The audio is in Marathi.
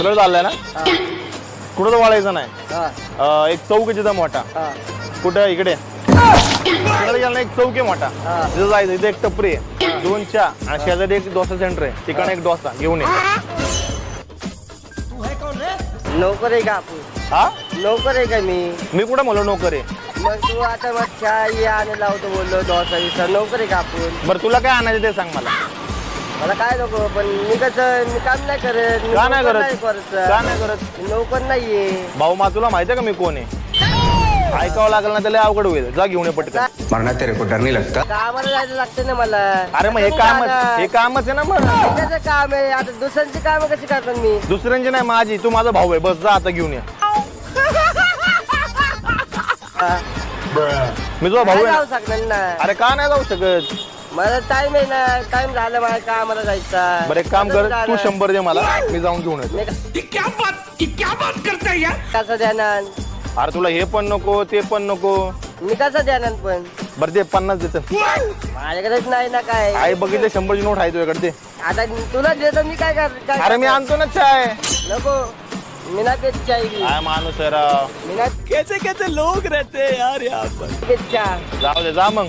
सगळं चाललंय ना? कुठं तर वाढायचं नाही. हा एक चौक आहे तिथं मोठा. हा कुठं इकडे तिकडे गेला ना एक चौक आहे मोठा. तिथं जायचं. इथे एक टपरी आहे, 2 चहा आणि शेजारी एक डोसा सेंटर आहे. तिकडे एक डोसा घेऊन ये. नोकर आहे का आपण? हा नोकर आहे का मी कुठं म्हणलो नोकर आहे? मग तू आता मग चहा आणि लावतो बोललो डोसा विसा नोकर आहे का आपण? बरं तुला काय आणायचं ते सांग मला. मला काय नको पण मी कसं मी काम नाही करत. मी का नाही नोकर करत? का नाही करत? मी नोकर नाहीये. भाऊ मा तुला माहिती आहे का मी कोण आहे? ऐकावं लागलं ना त्याला अवघड होईल. जा घेऊन ये पटकन. मरना तेरे को डर नहीं लगता? कामाला जायला लागते ना मला. अरे मग हे कामच आहे ना. मग कसं काम आहे आता दुसऱ्यांची काम कशी करतात मी? दुसऱ्यांची नाही माझी. तू माझा भाऊ आहे. बस जा आता घेऊन ये. मी तुझा भाऊ नाही आहे जाऊ ना. शकणार ना. अरे का नाही जाऊ शकत? मला टाइम आहे ना. टाइम झालं मला कामाला जायचा. बरं एक काम कर, तू 100 दे मला, मी जाऊन घेऊन येतो. कसं देणार? अरे तुला हे पण नको ते पण नको. मी कसं देणार पण? बरं ते 50 देत. माझ्याकडेच नाही ना काय. आई बघितले 100ची नोट आहे तुझ्याकडे ते. आता तुला देतो मी काय काय अरे मी आणतो ना चाय. नको मी ना पेत चाय बी. काय माणूस आहे राव. मी ना कैसे कैसे लोग रहते हैं यार यहाँ पर. पेत चहा. जाऊ दे जा मग.